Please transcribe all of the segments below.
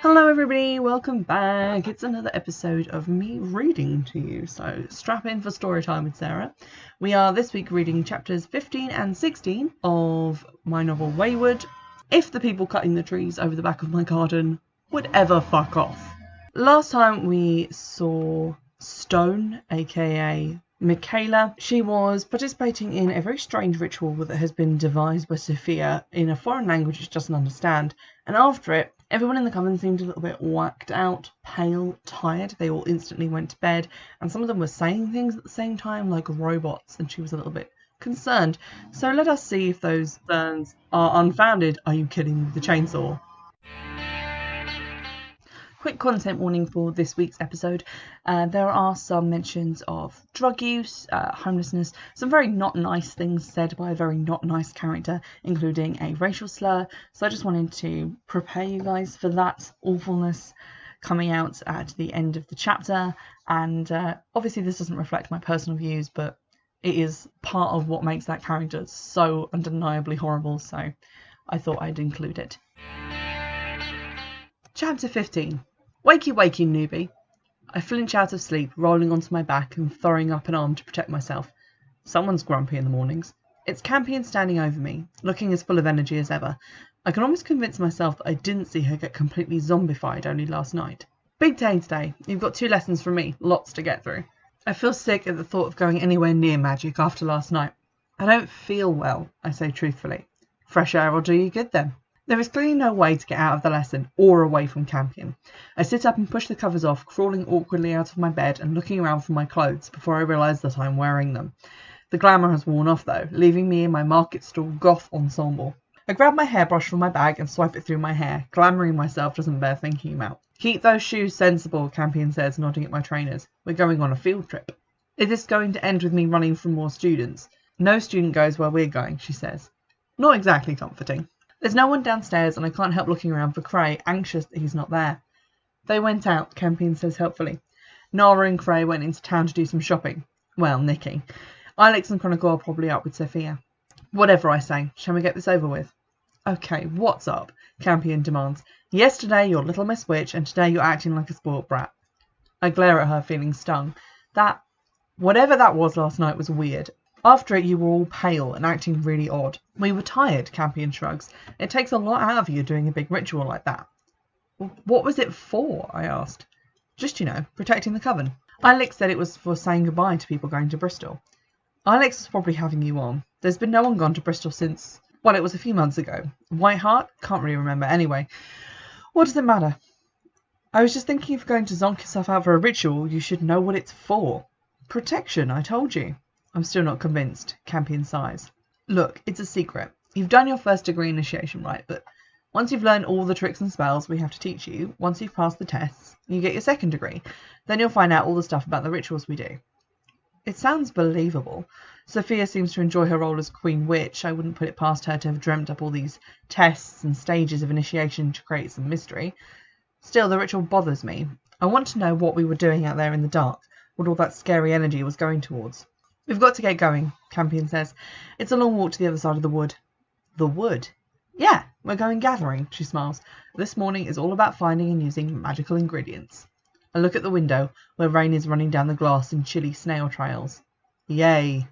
Hello everybody, welcome back. It's another episode of me reading to you, so strap in for story time with Sarah. We are this week reading chapters 15 and 16 of my novel Waywood, If the People Cutting the Trees Over the Back of My Garden Would Ever Fuck Off. Last time we saw Stone, aka Michaela. She was participating in a very strange ritual that has been devised by Sophia in a foreign language she doesn't understand, and after it, everyone in the coven seemed a little bit whacked out, pale, tired. They all instantly went to bed, and some of them were saying things at the same time like robots, and she was a little bit concerned. So let us see if those concerns are unfounded. Are you kidding me with the chainsaw? Quick content warning for this week's episode. There are some mentions of drug use, homelessness, some very not nice things said by a very not nice character, including a racial slur. So I just wanted to prepare you guys for that awfulness coming out at the end of the chapter. And obviously this doesn't reflect my personal views, but it is part of what makes that character so undeniably horrible. So I thought I'd include it. Chapter 15. Wakey, wakey, newbie. I flinch out of sleep, rolling onto my back and throwing up an arm to protect myself. Someone's grumpy in the mornings. It's Campion standing over me, looking as full of energy as ever. I can almost convince myself that I didn't see her get completely zombified only last night. Big day today. You've got 2 lessons from me, lots to get through. I feel sick at the thought of going anywhere near magic after last night. I don't feel well, I say truthfully. Fresh air will do you good then. There is clearly no way to get out of the lesson or away from Campion. I sit up and push the covers off, crawling awkwardly out of my bed and looking around for my clothes before I realise that I'm wearing them. The glamour has worn off though, leaving me in my market stall goth ensemble. I grab my hairbrush from my bag and swipe it through my hair. Glamouring myself doesn't bear thinking about. Keep those shoes sensible, Campion says, nodding at my trainers. We're going on a field trip. Is this going to end with me running from more students? No student goes where we're going, she says. Not exactly comforting. There's no one downstairs and I can't help looking around for Cray, anxious that he's not there. They went out, Campion says helpfully. Nara and Cray went into town to do some shopping. Well, nicking. Alex and Chronicle are probably up with Sophia. Whatever, I say. Shall we get this over with? Okay, what's up? Campion demands. Yesterday you're Little Miss Witch and today you're acting like a spoilt brat. I glare at her, feeling stung. Whatever that was last night was weird. After it, you were all pale and acting really odd. We were tired, Campion shrugs. It takes a lot out of you doing a big ritual like that. What was it for? I asked. Just, protecting the coven. Alex said it was for saying goodbye to people going to Bristol. Alex was probably having you on. There's been no one gone to Bristol since, well, it was a few months ago. White Hart? Can't really remember. Anyway, what does it matter? I was just thinking if you're going to zonk yourself out for a ritual, you should know what it's for. Protection, I told you. I'm still not convinced, Campion sighs. Look, it's a secret. You've done your first degree initiation right, but once you've learned all the tricks and spells we have to teach you, once you've passed the tests, you get your second degree. Then you'll find out all the stuff about the rituals we do. It sounds believable. Sophia seems to enjoy her role as Queen Witch. I wouldn't put it past her to have dreamt up all these tests and stages of initiation to create some mystery. Still, the ritual bothers me. I want to know what we were doing out there in the dark, what all that scary energy was going towards. We've got to get going, Campion says. It's a long walk to the other side of the wood. The wood? Yeah, we're going gathering, she smiles. This morning is all about finding and using magical ingredients. I look at the window, where rain is running down the glass in chilly snail trails. Yay.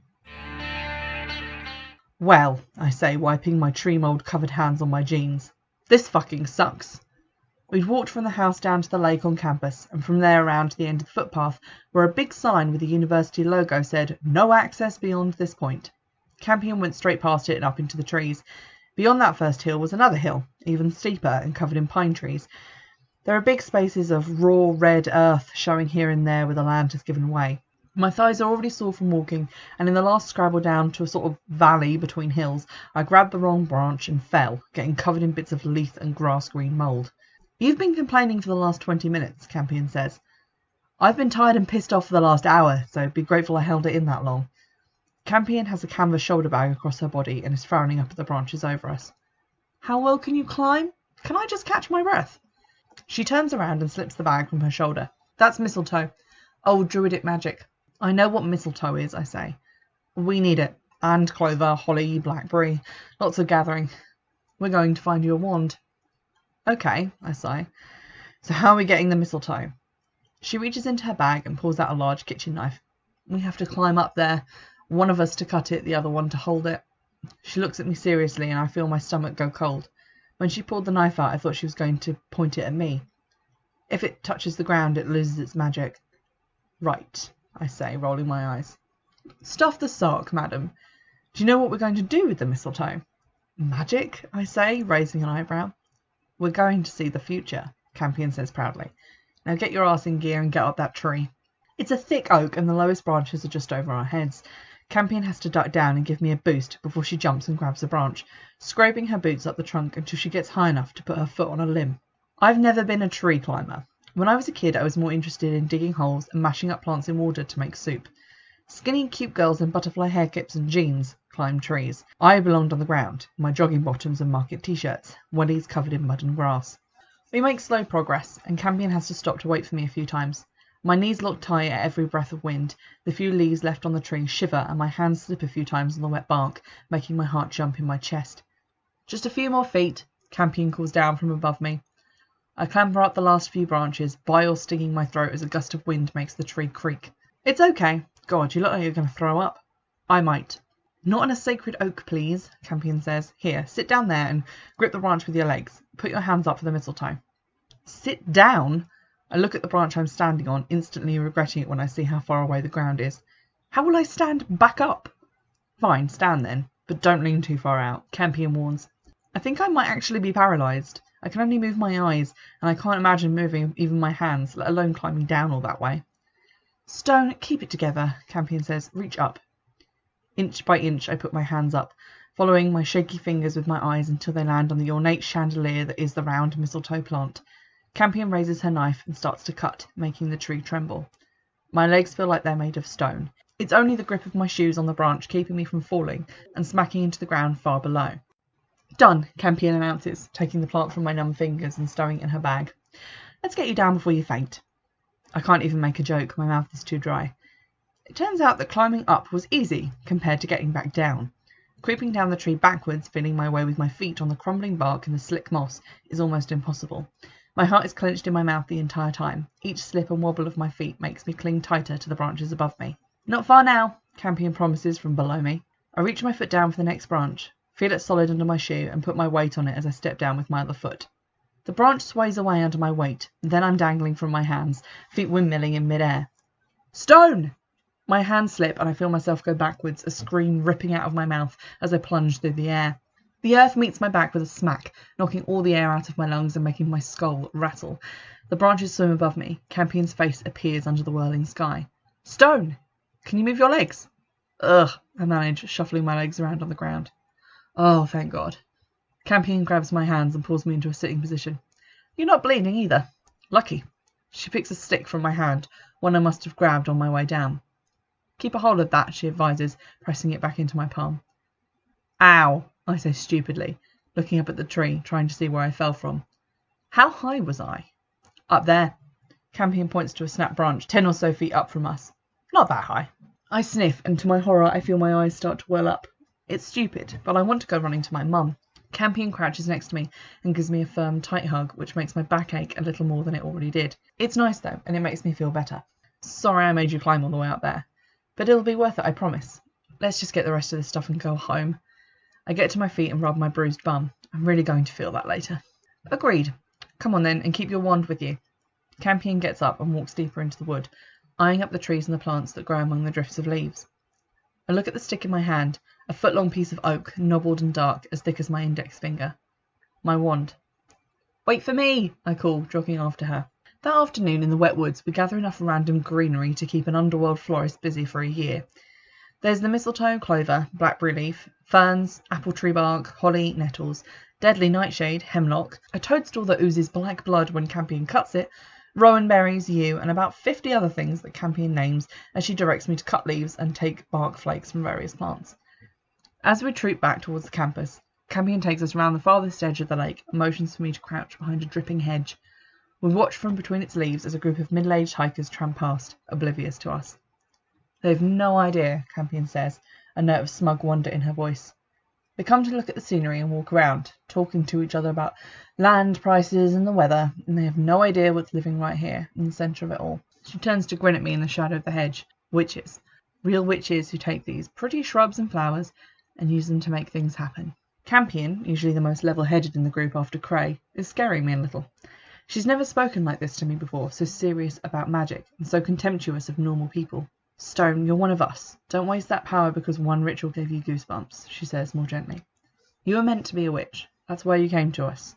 Well, I say, wiping my tree mould covered hands on my jeans. This fucking sucks. We'd walked from the house down to the lake on campus, and from there around to the end of the footpath, where a big sign with the university logo said, "No access beyond this point." Campion went straight past it and up into the trees. Beyond that first hill was another hill, even steeper and covered in pine trees. There are big spaces of raw red earth showing here and there where the land has given way. My thighs are already sore from walking, and in the last scrabble down to a sort of valley between hills, I grabbed the wrong branch and fell, getting covered in bits of leaf and grass-green mould. You've been complaining for the last 20 minutes, Campion says. I've been tired and pissed off for the last hour, so be grateful I held it in that long. Campion has a canvas shoulder bag across her body and is frowning up at the branches over us. How well can you climb? Can I just catch my breath? She turns around and slips the bag from her shoulder. That's mistletoe. Old druidic magic. I know what mistletoe is, I say. We need it. And clover, holly, blackberry. Lots of gathering. We're going to find you a wand. Okay, I sigh. So how are we getting the mistletoe? She reaches into her bag and pulls out a large kitchen knife. We have to climb up there, one of us to cut it, the other one to hold it. She looks at me seriously and I feel my stomach go cold. When she pulled the knife out, I thought she was going to point it at me. If it touches the ground, it loses its magic. Right, I say, rolling my eyes. Stuff the sock, madam. Do you know what we're going to do with the mistletoe? Magic, I say, raising an eyebrow. We're going to see the future, Campion says proudly. Now get your ass in gear and get up that tree. It's a thick oak and the lowest branches are just over our heads. Campion has to duck down and give me a boost before she jumps and grabs a branch, scraping her boots up the trunk until she gets high enough to put her foot on a limb. I've never been a tree climber. When I was a kid, I was more interested in digging holes and mashing up plants in water to make soup. Skinny, cute girls in butterfly hair clips and jeans climbed trees. I belonged on the ground, my jogging bottoms and market t-shirts, wellies covered in mud and grass. We make slow progress, and Campion has to stop to wait for me a few times. My knees lock tight at every breath of wind, the few leaves left on the tree shiver, and my hands slip a few times on the wet bark, making my heart jump in my chest. Just a few more feet, Campion calls down from above me. I clamber up the last few branches, bile stinging my throat as a gust of wind makes the tree creak. It's okay. God, you look like you're going to throw up. I might. Not in a sacred oak, please, Campion says. Here, sit down there and grip the branch with your legs. Put your hands up for the mistletoe. Sit down? I look at the branch I'm standing on, instantly regretting it when I see how far away the ground is. How will I stand back up? Fine, stand then, but don't lean too far out, Campion warns. I think I might actually be paralysed. I can only move my eyes, and I can't imagine moving even my hands, let alone climbing down all that way. Stone, keep it together, Campion says. Reach up. Inch by inch, I put my hands up, following my shaky fingers with my eyes until they land on the ornate chandelier that is the round mistletoe plant. Campion raises her knife and starts to cut, making the tree tremble. My legs feel like they're made of stone. It's only the grip of my shoes on the branch keeping me from falling and smacking into the ground far below. Done, Campion announces, taking the plant from my numb fingers and stowing it in her bag. Let's get you down before you faint. I can't even make a joke, my mouth is too dry. It turns out that climbing up was easy compared to getting back down. Creeping down the tree backwards, feeling my way with my feet on the crumbling bark and the slick moss, is almost impossible. My heart is clenched in my mouth the entire time. Each slip and wobble of my feet makes me cling tighter to the branches above me. Not far now, Campion promises from below me. I reach my foot down for the next branch, feel it solid under my shoe, and put my weight on it as I step down with my other foot. The branch sways away under my weight, then I'm dangling from my hands, feet windmilling in mid-air. Stone! My hands slip and I feel myself go backwards, a scream ripping out of my mouth as I plunge through the air. The earth meets my back with a smack, knocking all the air out of my lungs and making my skull rattle. The branches swim above me. Campion's face appears under the whirling sky. Stone! Can you move your legs? Ugh, I manage, shuffling my legs around on the ground. Oh, thank God. Campion grabs my hands and pulls me into a sitting position. You're not bleeding either. Lucky. She picks a stick from my hand, one I must have grabbed on my way down. Keep a hold of that, she advises, pressing it back into my palm. Ow, I say stupidly, looking up at the tree, trying to see where I fell from. How high was I? Up there. Campion points to a snap branch 10 or so feet up from us. Not that high. I sniff, and to my horror I feel my eyes start to well up. It's stupid, but I want to go running to my mum. Campion crouches next to me and gives me a firm, tight hug, which makes my back ache a little more than it already did. It's nice, though, and it makes me feel better. Sorry I made you climb all the way up there. But it'll be worth it, I promise. Let's just get the rest of this stuff and go home. I get to my feet and rub my bruised bum. I'm really going to feel that later. Agreed. Come on then, and keep your wand with you. Campion gets up and walks deeper into the wood, eyeing up the trees and the plants that grow among the drifts of leaves. I look at the stick in my hand, a foot-long piece of oak, knobbled and dark, as thick as my index finger. My wand. Wait for me, I call, jogging after her. That afternoon in the wet woods we gather enough random greenery to keep an underworld florist busy for a year. There's the mistletoe, clover, blackberry leaf, ferns, apple tree bark, holly, nettles, deadly nightshade, hemlock, a toadstool that oozes black blood when Campion cuts it, rowan berries, yew, and about 50 other things that Campion names as she directs me to cut leaves and take bark flakes from various plants. As we troop back towards the campus, Campion takes us round the farthest edge of the lake and motions for me to crouch behind a dripping hedge. We watch from between its leaves as a group of middle-aged hikers tramp past, oblivious to us. They've no idea, Campion says, a note of smug wonder in her voice. They come to look at the scenery and walk around, talking to each other about land prices and the weather, and they have no idea what's living right here, in the centre of it all. She turns to grin at me in the shadow of the hedge. Witches. Real witches who take these pretty shrubs and flowers and use them to make things happen. Campion, usually the most level-headed in the group after Cray, is scaring me a little. She's never spoken like this to me before, so serious about magic and so contemptuous of normal people. Stone, you're one of us. Don't waste that power because one ritual gave you goosebumps, she says more gently. You were meant to be a witch. That's why you came to us.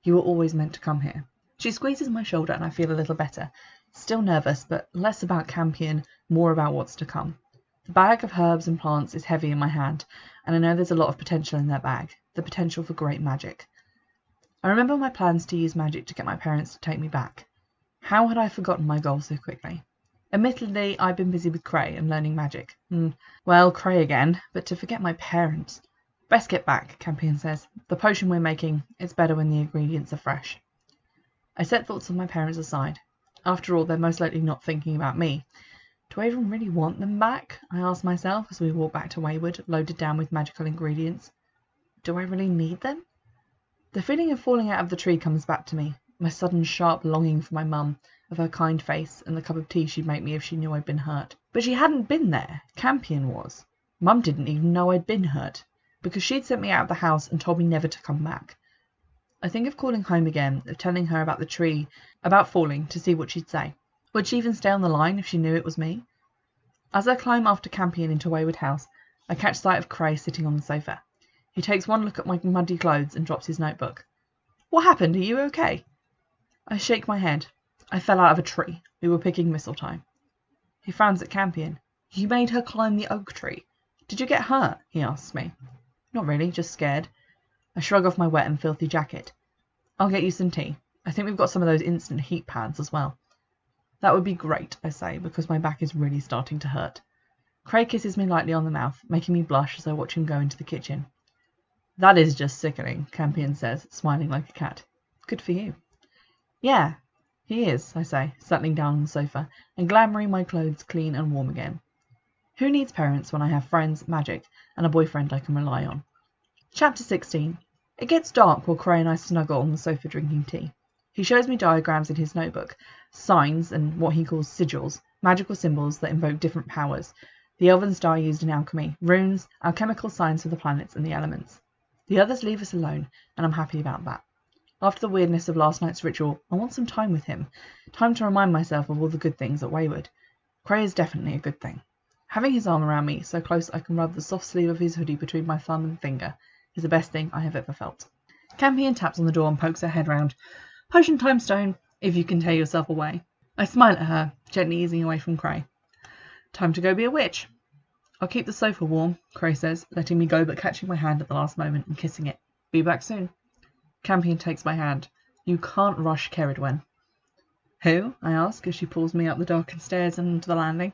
You were always meant to come here. She squeezes my shoulder and I feel a little better. Still nervous, but less about Campion, more about what's to come. The bag of herbs and plants is heavy in my hand, and I know there's a lot of potential in that bag, the potential for great magic. I remember my plans to use magic to get my parents to take me back. How had I forgotten my goal so quickly? Admittedly, I've been busy with Cray and learning magic. Well, Cray again, but to forget my parents. Best get back, Campion says. The potion we're making, it's better when the ingredients are fresh. I set thoughts of my parents aside. After all, they're most likely not thinking about me. Do I even really want them back? I ask myself as we walk back to Waywood, loaded down with magical ingredients. Do I really need them? The feeling of falling out of the tree comes back to me, my sudden sharp longing for my mum, of her kind face and the cup of tea she'd make me if she knew I'd been hurt. But she hadn't been there. Campion was. Mum didn't even know I'd been hurt, because she'd sent me out of the house and told me never to come back. I think of calling home again, of telling her about the tree, about falling, to see what she'd say. Would she even stay on the line if she knew it was me? As I climb after Campion into Waywood House, I catch sight of Cray sitting on the sofa. He takes one look at my muddy clothes and drops his notebook. What happened? Are you okay? I shake my head. I fell out of a tree. We were picking mistletoe. He frowns at Campion. You made her climb the oak tree. Did you get hurt? He asks me. Not really, just scared. I shrug off my wet and filthy jacket. I'll get you some tea. I think we've got some of those instant heat pads as well. That would be great, I say, because my back is really starting to hurt. Cray kisses me lightly on the mouth, making me blush as I watch him go into the kitchen. That is just sickening, Campion says, smiling like a cat. Good for you. Yeah, he is, I say, settling down on the sofa and glamouring my clothes clean and warm again. Who needs parents when I have friends, magic, and a boyfriend I can rely on? Chapter 16. It gets dark while Cray and I snuggle on the sofa drinking tea. He shows me diagrams in his notebook, signs and what he calls sigils, magical symbols that invoke different powers, the elven star used in alchemy, runes, alchemical signs for the planets and the elements. The others leave us alone, and I'm happy about that. After the weirdness of last night's ritual, I want some time with him, time to remind myself of all the good things at Waywood. Cray is definitely a good thing. Having his arm around me, so close I can rub the soft sleeve of his hoodie between my thumb and finger, is the best thing I have ever felt. Campion taps on the door and pokes her head round. Potion time, Stone, if you can tear yourself away. I smile at her, gently easing away from Cray. Time to go be a witch. I'll keep the sofa warm, Cray says, letting me go but catching my hand at the last moment and kissing it. Be back soon. Campion takes my hand. You can't rush Ceridwen. Who? I ask as she pulls me up the darkened stairs and onto the landing.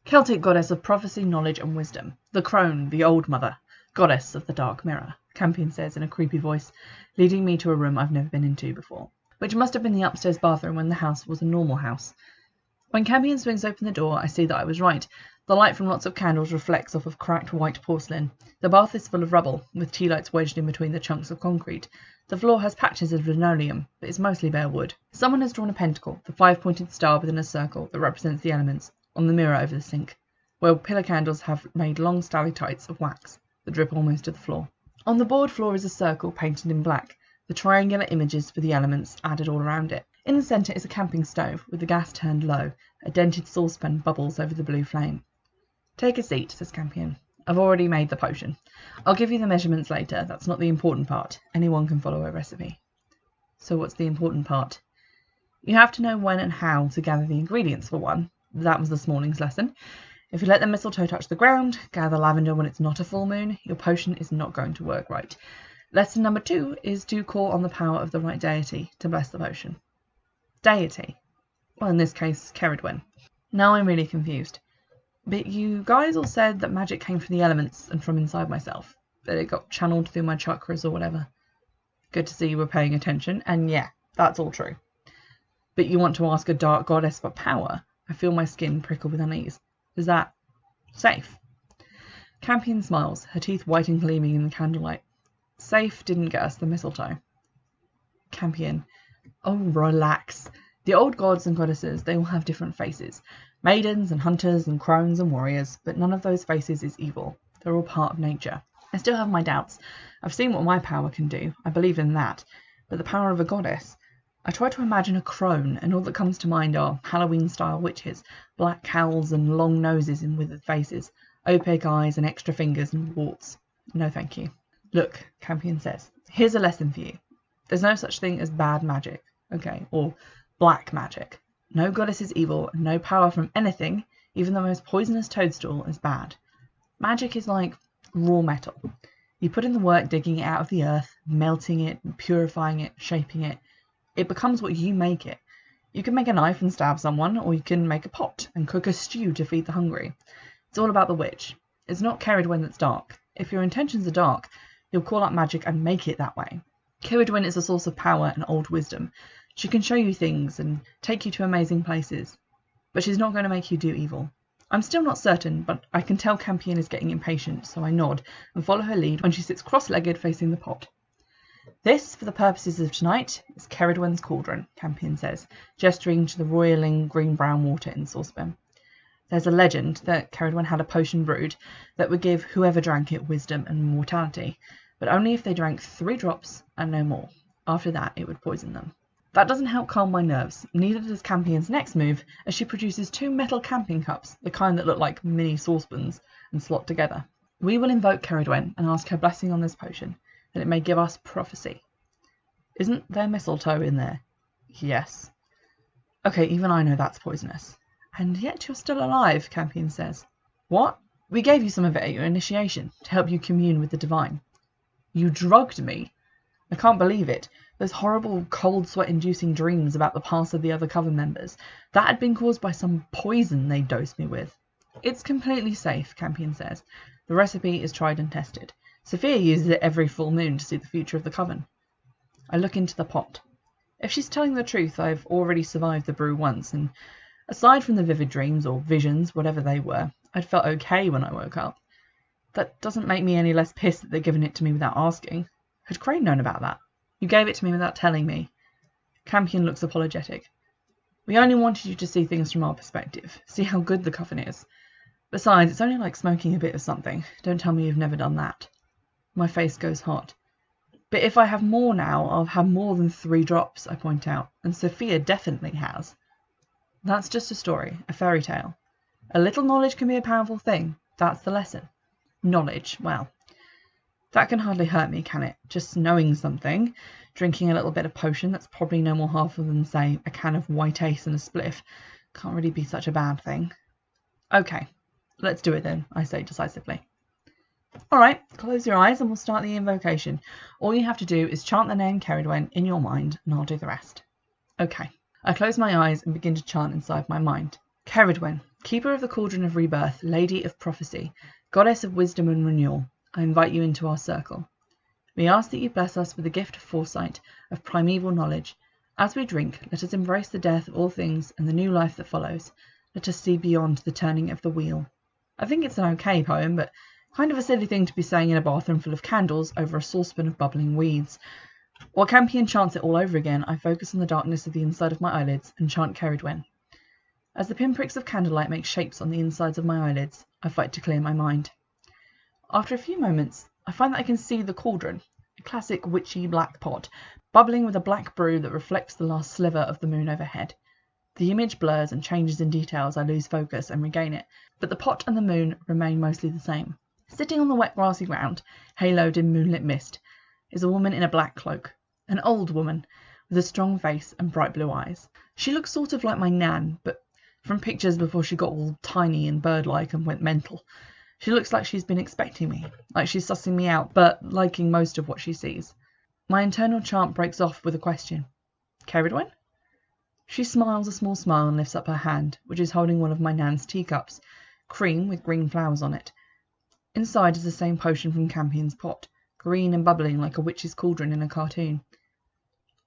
Celtic goddess of prophecy, knowledge and wisdom. The crone, the old mother. Goddess of the dark mirror, Campion says in a creepy voice, leading me to a room I've never been into before, which must have been the upstairs bathroom when the house was a normal house. When Campion swings open the door, I see that I was right. The light from lots of candles reflects off of cracked white porcelain. The bath is full of rubble, with tea lights wedged in between the chunks of concrete. The floor has patches of linoleum, but is mostly bare wood. Someone has drawn a pentacle, the five-pointed star within a circle that represents the elements, on the mirror over the sink, where pillar candles have made long stalactites of wax that drip almost to the floor. On the board floor is a circle painted in black, the triangular images for the elements added all around it. In the centre is a camping stove, with the gas turned low. A dented saucepan bubbles over the blue flame. Take a seat, says Campion. I've already made the potion. I'll give you the measurements later. That's not the important part. Anyone can follow a recipe. So what's the important part? You have to know when and how to gather the ingredients, for one. That was this morning's lesson. If you let the mistletoe touch the ground, gather lavender when it's not a full moon, your potion is not going to work right. Lesson number 2 is to call on the power of the right deity to bless the potion. Deity? Well, in this case, Ceridwen. Now I'm really confused. But you guys all said that magic came from the elements and from inside myself, that it got channeled through my chakras or whatever. Good to see you were paying attention, and yeah, that's all true. But you want to ask a dark goddess for power? I feel my skin prickle with unease. Is that safe? Campion smiles, her teeth white and gleaming in the candlelight. Safe didn't get us the mistletoe. Campion. Oh, relax. The old gods and goddesses, they all have different faces. Maidens and hunters and crones and warriors, but none of those faces is evil. They're all part of nature. I still have my doubts. I've seen what my power can do. I believe in that. But the power of a goddess? I try to imagine a crone, and all that comes to mind are Halloween-style witches, black cowls and long noses and withered faces, opaque eyes and extra fingers and warts. No thank you. Look, Campion says, here's a lesson for you. There's no such thing as bad magic, okay, or black magic. No goddess is evil, and no power from anything, even the most poisonous toadstool, is bad. Magic is like raw metal. You put in the work digging it out of the earth, melting it, purifying it, shaping it. It becomes what you make it. You can make a knife and stab someone, or you can make a pot and cook a stew to feed the hungry. It's all about the witch. It's not Ceridwen that's dark. If your intentions are dark, you'll call up magic and make it that way. Ceridwen is a source of power and old wisdom. She can show you things and take you to amazing places, but she's not going to make you do evil. I'm still not certain, but I can tell Campion is getting impatient, so I nod and follow her lead when she sits cross-legged facing the pot. This, for the purposes of tonight, is Ceridwen's cauldron, Campion says, gesturing to the roiling green-brown water in the saucepan. There's a legend that Ceridwen had a potion brewed that would give whoever drank it wisdom and immortality, but only if they drank 3 drops and no more. After that, it would poison them. That doesn't help calm my nerves, neither does Campion's next move, as she produces 2 metal camping cups, the kind that look like mini saucepans, and slot together. We will invoke Ceridwen and ask her blessing on this potion, that it may give us prophecy. Isn't there mistletoe in there? Yes. Okay, even I know that's poisonous. And yet you're still alive, Campion says. What? We gave you some of it at your initiation, to help you commune with the divine. You drugged me? I can't believe it. Those horrible cold sweat-inducing dreams about the past of the other coven members, that had been caused by some poison they dosed me with. It's completely safe, Campion says. The recipe is tried and tested. Sophia uses it every full moon to see the future of the coven. I look into the pot. If she's telling the truth, I've already survived the brew once, and aside from the vivid dreams, or visions, whatever they were, I'd felt okay when I woke up. That doesn't make me any less pissed that they'd given it to me without asking. Had Crane known about that? You gave it to me without telling me. Campion looks apologetic. We only wanted you to see things from our perspective, see how good the coven is. Besides, it's only like smoking a bit of something. Don't tell me you've never done that. My face goes hot. But if I have more now, I'll have more than 3 drops, I point out, and Sophia definitely has. That's just a story, a fairy tale. A little knowledge can be a powerful thing. That's the lesson. Knowledge, well, that can hardly hurt me, can it? Just knowing something, drinking a little bit of potion that's probably no more harmful than, say, a can of white ace and a spliff, can't really be such a bad thing. Okay, let's do it then, I say decisively. Alright, close your eyes and we'll start the invocation. All you have to do is chant the name Ceridwen in your mind, and I'll do the rest. Okay, I close my eyes and begin to chant inside my mind. Ceridwen, keeper of the cauldron of rebirth, lady of prophecy, goddess of wisdom and renewal, I invite you into our circle. We ask that you bless us with the gift of foresight, of primeval knowledge. As we drink, let us embrace the death of all things and the new life that follows. Let us see beyond the turning of the wheel. I think it's an okay poem, but kind of a silly thing to be saying in a bathroom full of candles over a saucepan of bubbling weeds. While Campion chants it all over again, I focus on the darkness of the inside of my eyelids and chant Ceridwen. As the pinpricks of candlelight make shapes on the insides of my eyelids, I fight to clear my mind. After a few moments, I find that I can see the cauldron, a classic witchy black pot, bubbling with a black brew that reflects the last sliver of the moon overhead. The image blurs and changes in detail as I lose focus and regain it, but the pot and the moon remain mostly the same. Sitting on the wet grassy ground, haloed in moonlit mist, is a woman in a black cloak, an old woman with a strong face and bright blue eyes. She looks sort of like my nan, but from pictures before she got all tiny and bird-like and went mental. She looks like she's been expecting me, like she's sussing me out, but liking most of what she sees. My internal chant breaks off with a question. Ceridwen? She smiles a small smile and lifts up her hand, which is holding one of my nan's teacups, cream with green flowers on it. Inside is the same potion from Campion's pot, green and bubbling like a witch's cauldron in a cartoon.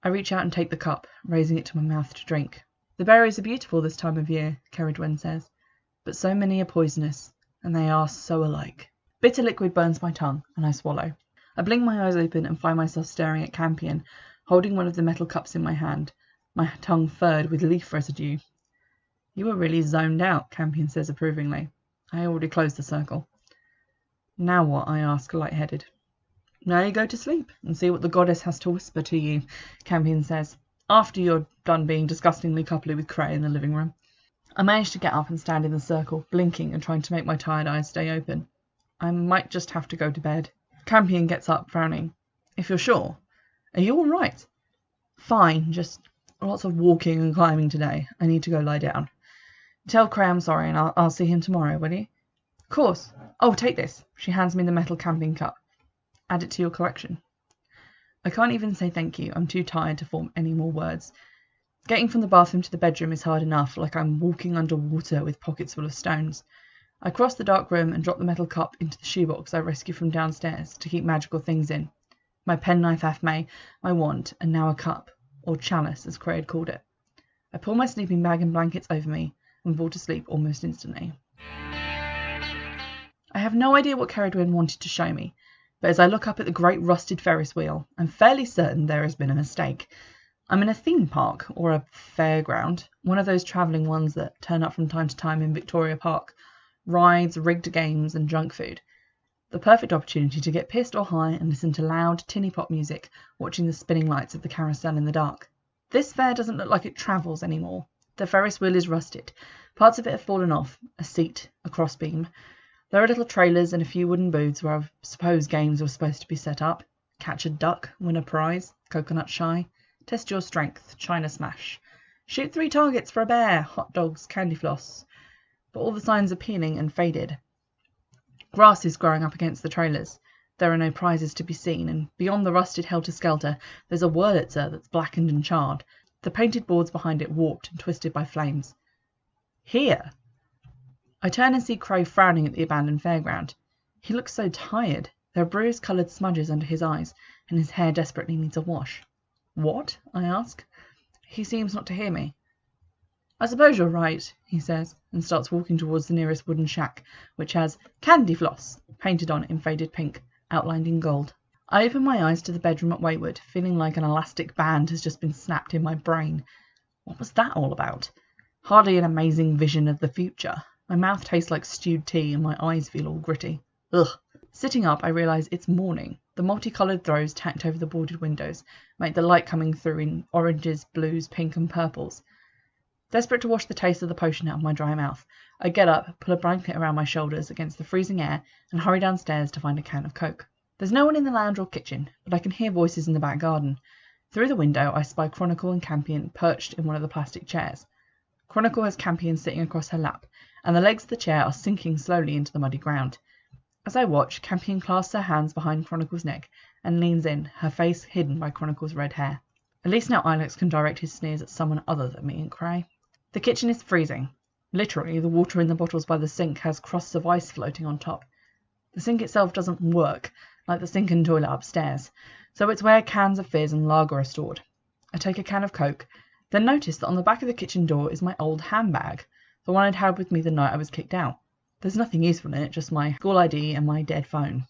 I reach out and take the cup, raising it to my mouth to drink. The berries are beautiful this time of year, Ceridwen says, but so many are poisonous, and they are so alike. Bitter liquid burns my tongue, and I swallow. I blink my eyes open and find myself staring at Campion, holding one of the metal cups in my hand, my tongue furred with leaf residue. You were really zoned out, Campion says approvingly. I already closed the circle. Now what? I ask, lightheaded. Now you go to sleep and see what the goddess has to whisper to you, Campion says, after you're done being disgustingly coupled with Cray in the living room. I manage to get up and stand in the circle, blinking and trying to make my tired eyes stay open. I might just have to go to bed. Campion gets up, frowning. If you're sure. Are you all right? Fine, just lots of walking and climbing today. I need to go lie down. Tell Cray I'm sorry, and I'll see him tomorrow, will you? Of course. Oh, take this. She hands me the metal camping cup. Add it to your collection. I can't even say thank you. I'm too tired to form any more words. Getting from the bathroom to the bedroom is hard enough, like I'm walking underwater with pockets full of stones. I cross the dark room and drop the metal cup into the shoebox I rescued from downstairs to keep magical things in. My penknife athame, my wand, and now a cup, or chalice as Cray had called it. I pull my sleeping bag and blankets over me and fall to sleep almost instantly. I have no idea what Ceridwen wanted to show me, but as I look up at the great rusted Ferris wheel, I'm fairly certain there has been a mistake. I'm in a theme park, or a fairground, one of those travelling ones that turn up from time to time in Victoria Park. Rides, rigged games, and junk food. The perfect opportunity to get pissed or high and listen to loud, tinny pop music, watching the spinning lights of the carousel in the dark. This fair doesn't look like it travels anymore. The Ferris wheel is rusted. Parts of it have fallen off, a seat, a crossbeam. There are little trailers and a few wooden booths where I suppose games were supposed to be set up. Catch a duck, win a prize, coconut shy, test your strength, China smash. Shoot 3 targets for a bear, hot dogs, candy floss. But all the signs are peeling and faded. Grass is growing up against the trailers. There are no prizes to be seen, and beyond the rusted helter-skelter, there's a Wurlitzer that's blackened and charred, the painted boards behind it warped and twisted by flames. Here! I turn and see Cray frowning at the abandoned fairground. He looks so tired. There are bruise-coloured smudges under his eyes, and his hair desperately needs a wash. What? I ask. He seems not to hear me. I suppose you're right, he says, and starts walking towards the nearest wooden shack, which has Candy Floss painted on it in faded pink, outlined in gold. I open my eyes to the bedroom at Waywood, feeling like an elastic band has just been snapped in my brain. What was that all about? Hardly an amazing vision of the future. My mouth tastes like stewed tea and my eyes feel all gritty. Ugh. Sitting up, I realise it's morning. The multicoloured throws tacked over the boarded windows make the light coming through in oranges, blues, pink and purples. Desperate to wash the taste of the potion out of my dry mouth, I get up, pull a blanket around my shoulders against the freezing air and hurry downstairs to find a can of Coke. There's no one in the lounge or kitchen, but I can hear voices in the back garden. Through the window I spy Chronicle and Campion perched in one of the plastic chairs. Chronicle has Campion sitting across her lap, and the legs of the chair are sinking slowly into the muddy ground. As I watch, Campion clasps her hands behind Chronicle's neck and leans in, her face hidden by Chronicle's red hair. At least now Ilex can direct his sneers at someone other than me and Cray. The kitchen is freezing. Literally, the water in the bottles by the sink has crusts of ice floating on top. The sink itself doesn't work, like the sink and toilet upstairs, so it's where cans of fizz and lager are stored. I take a can of Coke, then notice that on the back of the kitchen door is my old handbag, the one I'd had with me the night I was kicked out. There's nothing useful in it, just my school ID and my dead phone.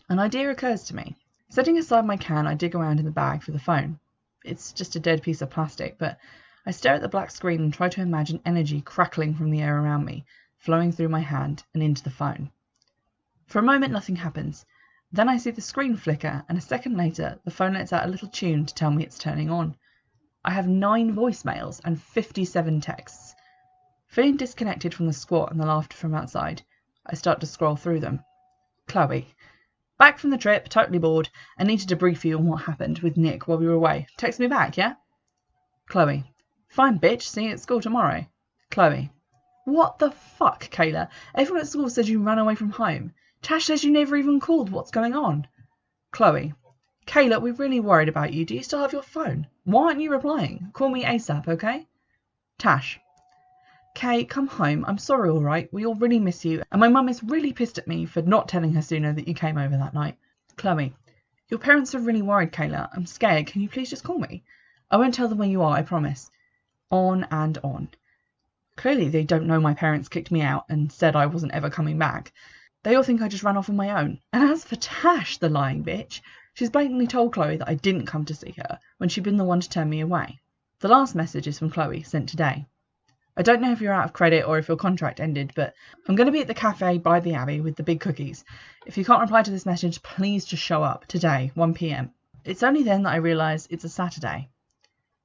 An idea occurs to me. Setting aside my can, I dig around in the bag for the phone. It's just a dead piece of plastic, but I stare at the black screen and try to imagine energy crackling from the air around me, flowing through my hand and into the phone. For a moment nothing happens. Then I see the screen flicker, and a second later the phone lets out a little tune to tell me it's turning on. I have 9 voicemails and 57 texts. Feeling disconnected from the squat and the laughter from outside, I start to scroll through them. Chloe. Back from the trip, totally bored, and needed to brief you on what happened with Nick while we were away. Text me back, yeah? Chloe. Fine, bitch. See you at school tomorrow. Chloe. What the fuck, Kayla? Everyone at school says you ran away from home. Tash says you never even called. What's going on? Chloe. Kayla, we're really worried about you. Do you still have your phone? Why aren't you replying? Call me ASAP, okay? Tash. Kay, come home. I'm sorry, all right? We all really miss you, and my mum is really pissed at me for not telling her sooner that you came over that night. Chloe. Your parents are really worried, Kayla. I'm scared. Can you please just call me? I won't tell them where you are, I promise. On and on. Clearly they don't know my parents kicked me out and said I wasn't ever coming back. They all think I just ran off on my own. And as for Tash, the lying bitch, she's blatantly told Chloe that I didn't come to see her when she'd been the one to turn me away. The last message is from Chloe, sent today. I don't know if you're out of credit or if your contract ended, but I'm going to be at the cafe by the Abbey with the big cookies. If you can't reply to this message, please just show up today, 1 p.m. It's only then that I realise it's a Saturday.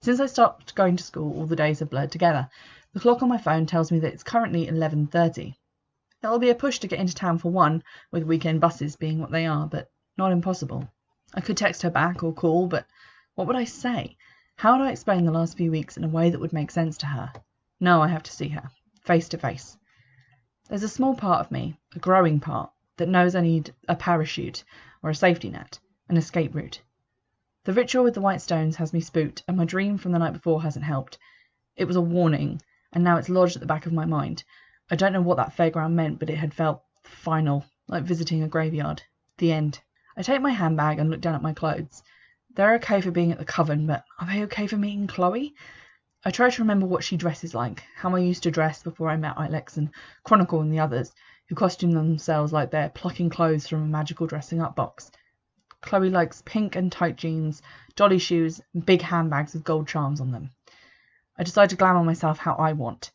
Since I stopped going to school, all the days have blurred together. The clock on my phone tells me that it's currently 11:30. It'll be a push to get into town for one, with weekend buses being what they are, but not impossible. I could text her back or call, but what would I say? How would I explain the last few weeks in a way that would make sense to her? No, I have to see her, face to face. There's a small part of me, a growing part, that knows I need a parachute or a safety net, an escape route. The ritual with the white stones has me spooked, and my dream from the night before hasn't helped. It was a warning, and now it's lodged at the back of my mind. I don't know what that fairground meant, but it had felt final, like visiting a graveyard. The end. I take my handbag and look down at my clothes. They're okay for being at the coven, but are they okay for meeting Chloe? I try to remember what she dresses like, how I used to dress before I met Ilex and Chronicle and the others, who costume themselves like they're plucking clothes from a magical dressing-up box. Chloe likes pink and tight jeans, dolly shoes, and big handbags with gold charms on them. I decide to glamour myself how I want,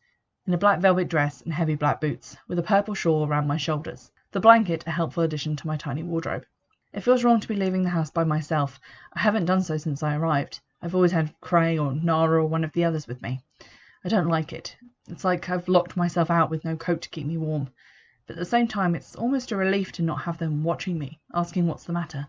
in a black velvet dress and heavy black boots, with a purple shawl around my shoulders, the blanket a helpful addition to my tiny wardrobe. It feels wrong to be leaving the house by myself. I haven't done so since I arrived. I've always had Cray or Nara or one of the others with me. I don't like it. It's like I've locked myself out with no coat to keep me warm. But at the same time, it's almost a relief to not have them watching me, asking what's the matter.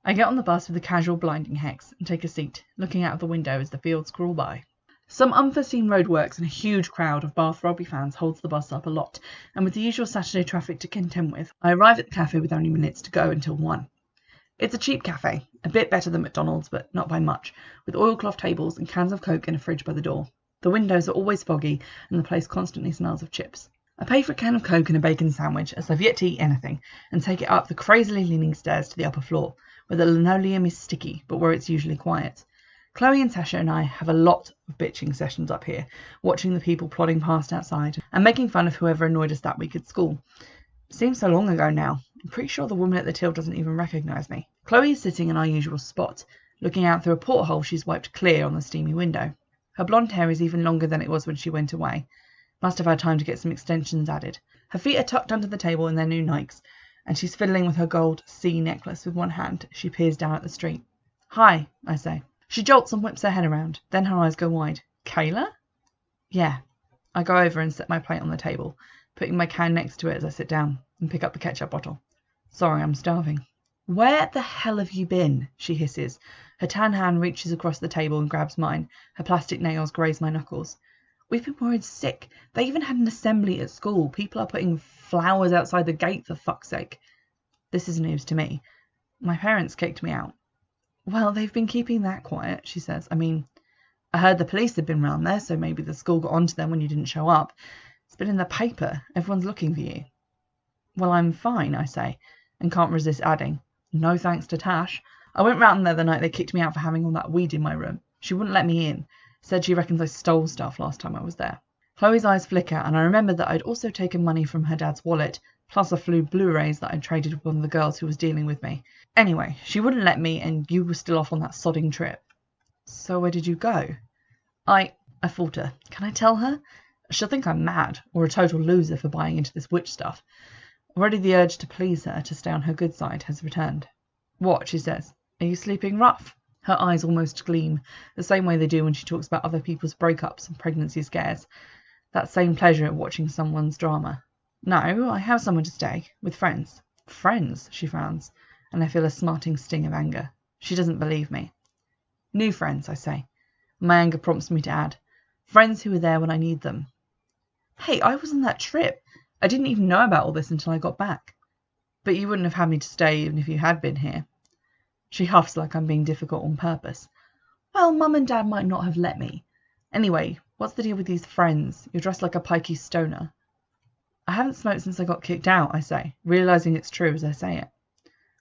I get on the bus with a casual blinding hex and take a seat, looking out of the window as the fields crawl by. Some unforeseen roadworks and a huge crowd of Bath Rugby fans holds the bus up a lot, and with the usual Saturday traffic to contend with, I arrive at the cafe with only minutes to go until 1. It's a cheap cafe, a bit better than McDonald's, but not by much, with oilcloth tables and cans of Coke in a fridge by the door. The windows are always foggy, and the place constantly smells of chips. I pay for a can of Coke and a bacon sandwich, as I've yet to eat anything, and take it up the crazily leaning stairs to the upper floor, where the linoleum is sticky, but where it's usually quiet. Chloe and Sasha and I have a lot of bitching sessions up here, watching the people plodding past outside, and making fun of whoever annoyed us that week at school. It seems so long ago now. I'm pretty sure the woman at the till doesn't even recognise me. Chloe is sitting in our usual spot, looking out through a porthole she's wiped clear on the steamy window. Her blonde hair is even longer than it was when she went away. Must have had time to get some extensions added. Her feet are tucked under the table in their new Nikes, and she's fiddling with her gold C necklace with one hand as she peers down at the street. "Hi," I say. She jolts and whips her head around. Then her eyes go wide. "Kayla?" "Yeah." I go over and set my plate on the table, putting my can next to it as I sit down, and pick up the ketchup bottle. "Sorry, I'm starving." "Where the hell have you been?" she hisses. Her tan hand reaches across the table and grabs mine. Her plastic nails graze my knuckles. "We've been worried sick. They even had an assembly at school. People are putting flowers outside the gate, for fuck's sake." This is news to me. My parents kicked me out. "Well, they've been keeping that quiet," she says. "I mean, I heard the police had been round there, so maybe the school got onto them when you didn't show up. It's been in the paper. Everyone's looking for you." "Well, I'm fine," I say, and can't resist adding, "No thanks to Tash. I went round there the night they kicked me out for having all that weed in my room. She wouldn't let me in. Said she reckons I stole stuff last time I was there." Chloe's eyes flicker, and I remember that I'd also taken money from her dad's wallet, plus a few Blu-rays that I'd traded with one of the girls who was dealing with me. Anyway, she wouldn't let me, and you were still off on that sodding trip. "So where did you go?" I falter. Can I tell her? She'll think I'm mad, or a total loser for buying into this witch stuff. Already the urge to please her, to stay on her good side, has returned. "What?" she says. "Are you sleeping rough?" Her eyes almost gleam, the same way they do when she talks about other people's breakups and pregnancy scares. That same pleasure at watching someone's drama. "No, I have somewhere to stay, with friends." "Friends?" she frowns, and I feel a smarting sting of anger. She doesn't believe me. "New friends," I say. My anger prompts me to add, "Friends who are there when I need them." "Hey, I was on that trip. I didn't even know about all this until I got back." "But you wouldn't have had me to stay even if you had been here." She huffs like I'm being difficult on purpose. "Well, Mum and Dad might not have let me. Anyway, what's the deal with these friends? You're dressed like a pikey stoner." "I haven't smoked since I got kicked out," I say, realising it's true as I say it.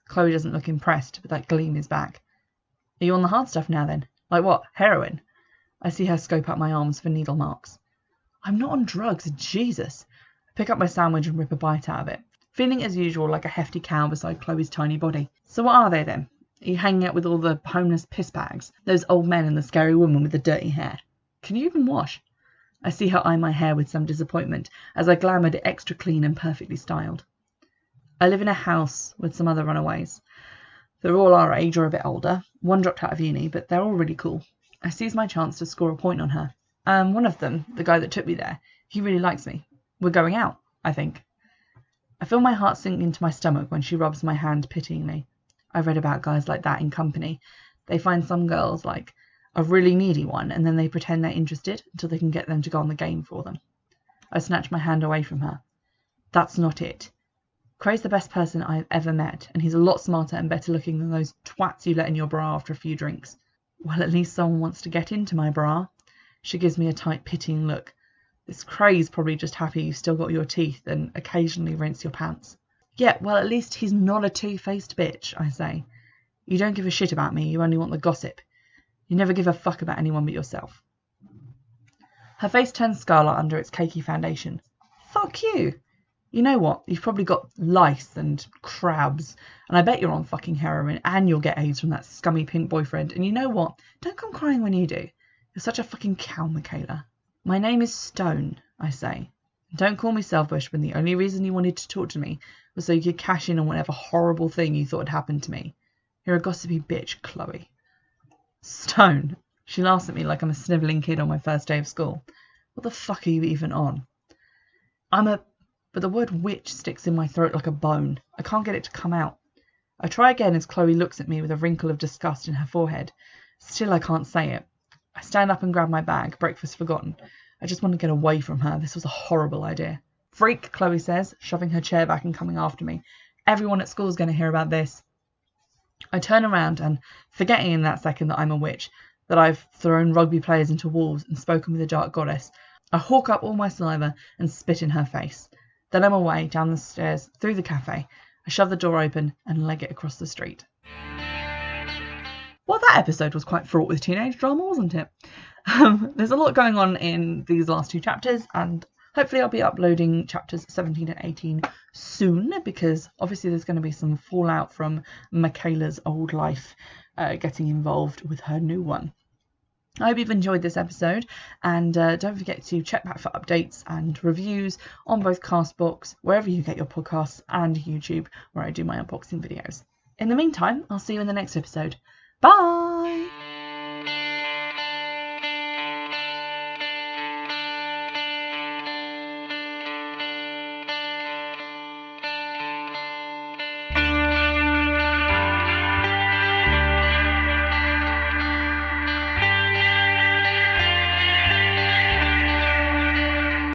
Chloe doesn't look impressed, but that gleam is back. "Are you on the hard stuff now then? Like what, heroin?" I see her scope out my arms for needle marks. "I'm not on drugs, Jesus." I pick up my sandwich and rip a bite out of it. feeling as usual like a hefty cow beside Chloe's tiny body. So what are they then? Are you hanging out with all the homeless piss bags? Those old men and the scary woman with the dirty hair? Can you even wash? I see her eye my hair with some disappointment as I glamoured it extra clean and perfectly styled. I live in a house with some other runaways. They're all our age or a bit older. One dropped out of uni, but they're all really cool. I seize my chance to score a point on her. One of them, the guy that took me there, he really likes me. We're going out, I think. I feel my heart sink into my stomach when she rubs my hand pityingly. I've read about guys like that in company. They find some girls, like a really needy one, and then they pretend they're interested until they can get them to go on the game for them. I snatch my hand away from her. That's not it. Craig's the best person I've ever met, and he's a lot smarter and better looking than those twats you let in your bra after a few drinks. Well, at least someone wants to get into my bra. She gives me a tight, pitying look. This Craig's probably just happy you still got your teeth and occasionally rinse your pants. Yeah, well, at least he's not a two-faced bitch, I say. You don't give a shit about me, you only want the gossip. You never give a fuck about anyone but yourself. Her face turns scarlet under its cakey foundation. Fuck you! You know what? You've probably got lice and crabs, and I bet you're on fucking heroin, and you'll get AIDS from that scummy pink boyfriend, and you know what? Don't come crying when you do. You're such a fucking cow, Michaela. My name is Stone, I say. Don't call me selfish when the only reason you wanted to talk to me was so you could cash in on whatever horrible thing you thought had happened to me. You're a gossipy bitch, Chloe. Stone. She laughs at me like I'm a snivelling kid on my first day of school. What the fuck are you even on? But the word witch sticks in my throat like a bone. I can't get it to come out. I try again as Chloe looks at me with a wrinkle of disgust in her forehead. Still I can't say it. I stand up and grab my bag, breakfast forgotten. I just want to get away from her. This was a horrible idea. Freak, Chloe says, shoving her chair back and coming after me. Everyone at school's going to hear about this. I turn around and, forgetting in that second that I'm a witch, that I've thrown rugby players into walls and spoken with a dark goddess, I hawk up all my saliva and spit in her face. Then I'm away, down the stairs, through the cafe. I shove the door open and leg it across the street. Well, that episode was quite fraught with teenage drama, wasn't it? There's a lot going on in these last two chapters, and hopefully I'll be uploading chapters 17 and 18 soon, because obviously there's going to be some fallout from Michaela's old life getting involved with her new one. I hope you've enjoyed this episode, and don't forget to check back for updates and reviews on both Castbox, wherever you get your podcasts, and YouTube, where I do my unboxing videos. In the meantime, I'll see you in the next episode. Bye!